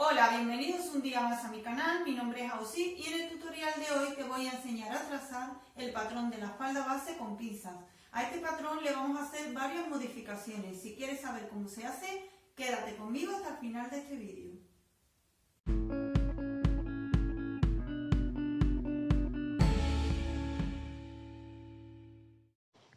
Hola, bienvenidos un día más a mi canal. Mi nombre es Ausi y en el tutorial de hoy te voy a enseñar a trazar el patrón de la falda base con pinzas. A este patrón le vamos a hacer varias modificaciones. Si quieres saber cómo se hace, quédate conmigo hasta el final de este vídeo.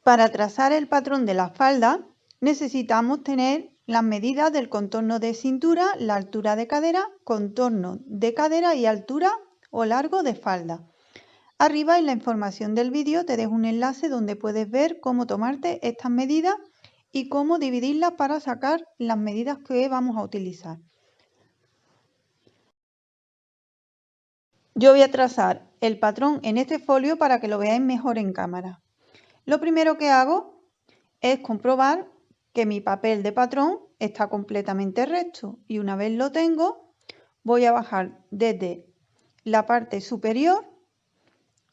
Para trazar el patrón de la falda necesitamos tener las medidas del contorno de cintura, la altura de cadera, contorno de cadera y altura o largo de falda. Arriba en la información del vídeo te dejo un enlace donde puedes ver cómo tomarte estas medidas y cómo dividirlas para sacar las medidas que vamos a utilizar. Yo voy a trazar el patrón en este folio para que lo veáis mejor en cámara. Lo primero que hago es comprobar que mi papel de patrón está completamente recto y una vez lo tengo voy a bajar desde la parte superior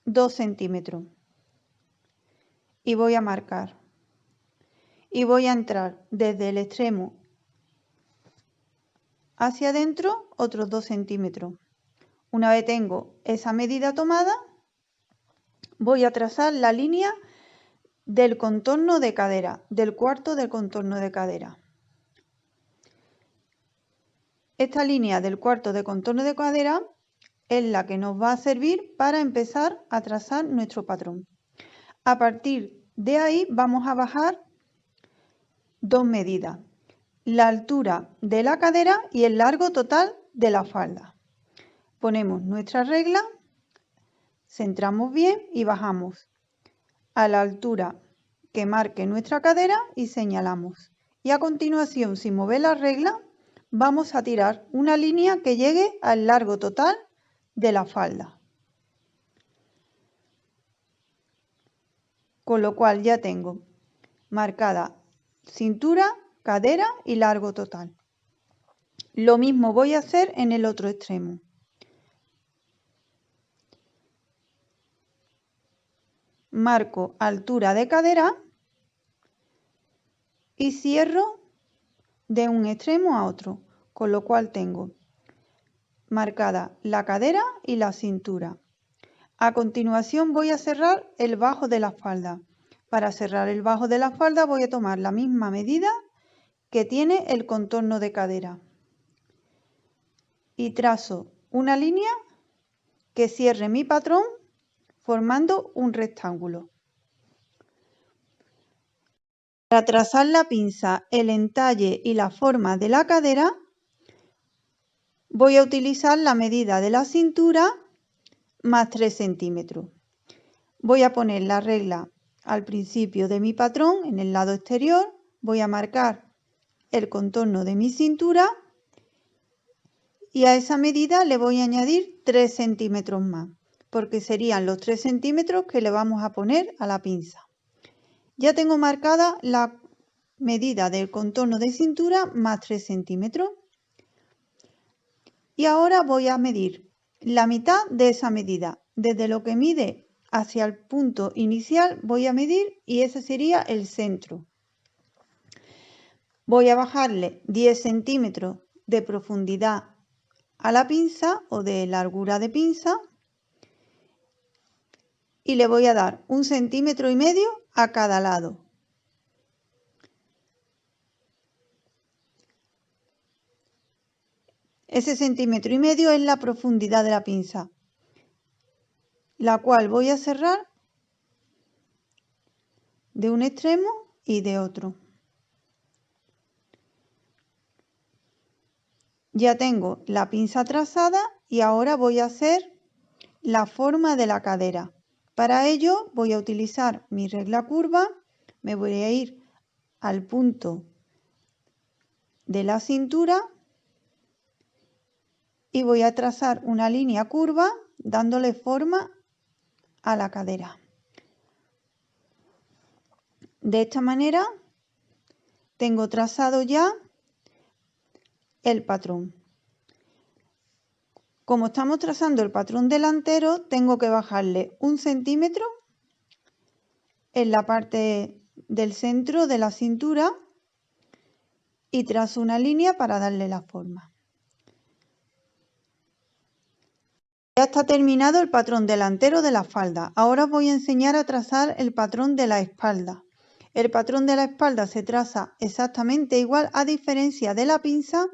2 centímetros y voy a marcar y voy a entrar desde el extremo hacia adentro otros 2 centímetros. Una vez tengo esa medida tomada, voy a trazar la línea del contorno de cadera, del cuarto del contorno de cadera. Esta línea del cuarto de contorno de cadera es la que nos va a servir para empezar a trazar nuestro patrón. A partir de ahí vamos a bajar dos medidas, la altura de la cadera y el largo total de la falda. Ponemos nuestra regla, centramos bien y bajamos a la altura que marque nuestra cadera y señalamos. Y a continuación, sin mover la regla, vamos a tirar una línea que llegue al largo total de la falda. Con lo cual ya tengo marcada cintura, cadera y largo total. Lo mismo voy a hacer en el otro extremo. Marco altura de cadera y cierro de un extremo a otro, con lo cual tengo marcada la cadera y la cintura. A continuación voy a cerrar el bajo de la falda. Para cerrar el bajo de la falda voy a tomar la misma medida que tiene el contorno de cadera y trazo una línea que cierre mi patrón formando un rectángulo. Para trazar la pinza, el entalle y la forma de la cadera voy a utilizar la medida de la cintura más 3 centímetros. Voy a poner la regla al principio de mi patrón en el lado exterior, voy a marcar el contorno de mi cintura y a esa medida le voy a añadir 3 centímetros más, porque serían los 3 centímetros que le vamos a poner a la pinza. Ya tengo marcada la medida del contorno de cintura más 3 centímetros. Y ahora voy a medir la mitad de esa medida. Desde lo que mide hacia el punto inicial voy a medir y ese sería el centro. Voy a bajarle 10 centímetros de profundidad a la pinza o de largura de pinza y le voy a dar 1,5 centímetros a cada lado. Ese 1,5 centímetros es la profundidad de la pinza, la cual voy a cerrar de un extremo y de otro. Ya tengo la pinza trazada y ahora voy a hacer la forma de la cadera. Para ello voy a utilizar mi regla curva, me voy a ir al punto de la cintura y voy a trazar una línea curva dándole forma a la cadera. De esta manera tengo trazado ya el patrón. Como estamos trazando el patrón delantero, tengo que bajarle 1 centímetro en la parte del centro de la cintura y trazo una línea para darle la forma. Ya está terminado el patrón delantero de la falda. Ahora os voy a enseñar a trazar el patrón de la espalda. El patrón de la espalda se traza exactamente igual, a diferencia de la pinza,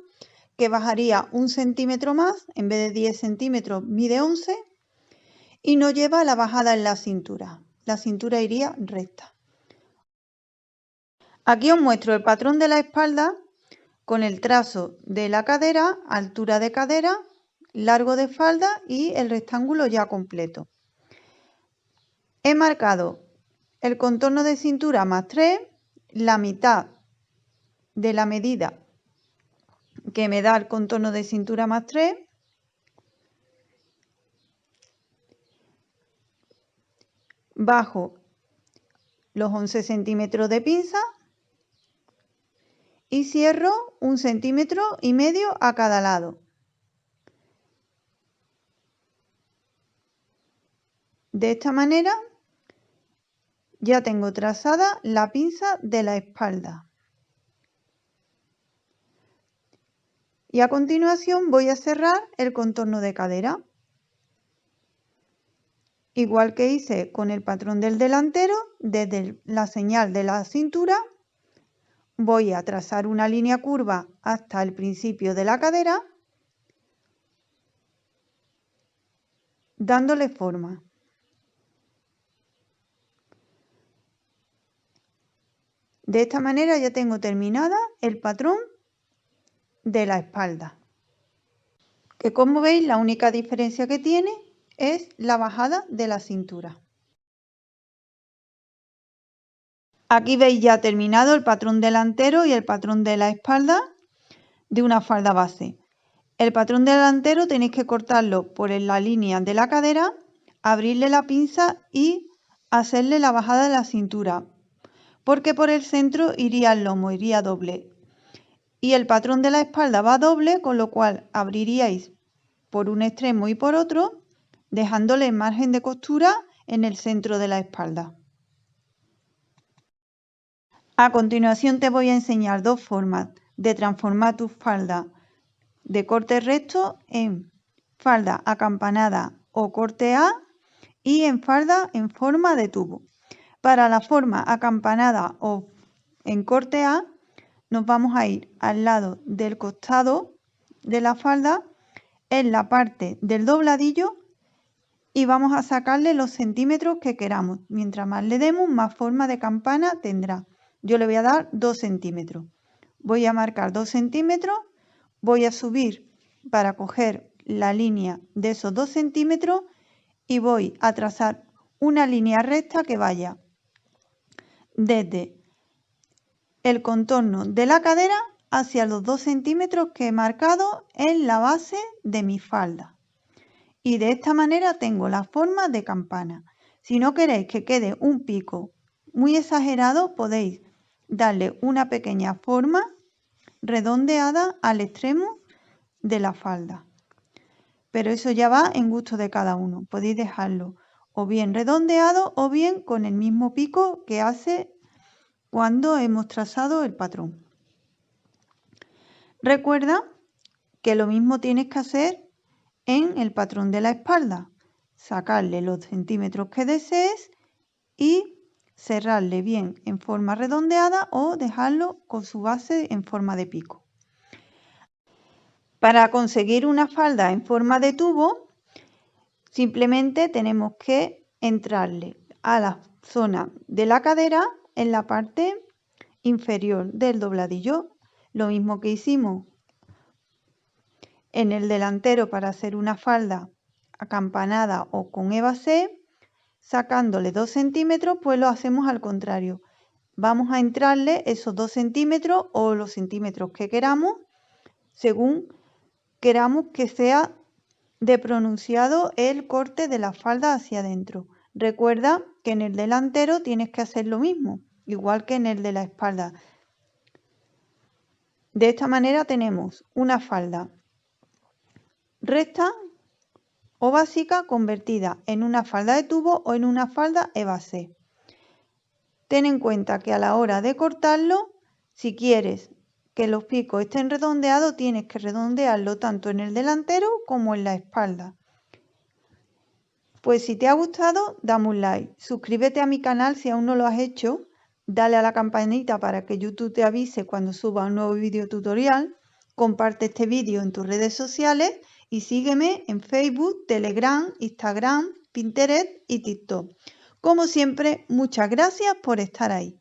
que bajaría 1 centímetro más, en vez de 10 centímetros mide 11 y no lleva la bajada en la cintura. La cintura iría recta. Aquí os muestro el patrón de la espalda con el trazo de la cadera, altura de cadera, largo de falda y el rectángulo ya completo. He marcado el contorno de cintura más 3, la mitad de la medida que me da el contorno de cintura más 3, bajo los 11 centímetros de pinza y cierro 1,5 centímetros a cada lado. De esta manera ya tengo trazada la pinza de la espalda. Y a continuación voy a cerrar el contorno de cadera. Igual que hice con el patrón del delantero, desde la señal de la cintura voy a trazar una línea curva hasta el principio de la cadera, dándole forma. De esta manera ya tengo terminada el patrón de la espalda, que como veis la única diferencia que tiene es la bajada de la cintura. Aquí veis ya terminado el patrón delantero y el patrón de la espalda de una falda base. El patrón delantero tenéis que cortarlo por la línea de la cadera, abrirle la pinza y hacerle la bajada de la cintura, porque por el centro iría el lomo, iría doble. Y el patrón de la espalda va doble, con lo cual abriríais por un extremo y por otro, dejándole margen de costura en el centro de la espalda. A continuación te voy a enseñar dos formas de transformar tu falda de corte recto en falda acampanada o corte A y en falda en forma de tubo. Para la forma acampanada o en corte A nos vamos a ir al lado del costado de la falda en la parte del dobladillo y vamos a sacarle los centímetros que queramos. Mientras más le demos, más forma de campana tendrá. Yo le voy a dar 2 centímetros. Voy a marcar 2 centímetros, voy a subir para coger la línea de esos 2 centímetros y voy a trazar una línea recta que vaya desde el contorno de la cadera hacia los 2 centímetros que he marcado en la base de mi falda. Y de esta manera tengo la forma de campana. Si no queréis que quede un pico muy exagerado, podéis darle una pequeña forma redondeada al extremo de la falda. Pero eso ya va en gusto de cada uno. Podéis dejarlo o bien redondeado o bien con el mismo pico que hace cuando hemos trazado el patrón. Recuerda que lo mismo tienes que hacer en el patrón de la espalda. Sacarle los centímetros que desees y cerrarle bien en forma redondeada o dejarlo con su base en forma de pico. Para conseguir una falda en forma de tubo, simplemente tenemos que entrarle a la zona de la cadera en la parte inferior del dobladillo. Lo mismo que hicimos en el delantero para hacer una falda acampanada o con evasé, sacándole 2 centímetros, pues lo hacemos al contrario. Vamos a entrarle esos 2 centímetros o los centímetros que queramos, según queramos que sea de pronunciado el corte de la falda hacia adentro. Recuerda que en el delantero tienes que hacer lo mismo, igual que en el de la espalda. De esta manera tenemos una falda recta o básica convertida en una falda de tubo o en una falda evasé. Ten en cuenta que a la hora de cortarlo, si quieres que los picos estén redondeados, tienes que redondearlo tanto en el delantero como en la espalda. Pues si te ha gustado, dame un like, suscríbete a mi canal si aún no lo has hecho, dale a la campanita para que YouTube te avise cuando suba un nuevo vídeo tutorial, comparte este vídeo en tus redes sociales y sígueme en Facebook, Telegram, Instagram, Pinterest y TikTok. Como siempre, muchas gracias por estar ahí.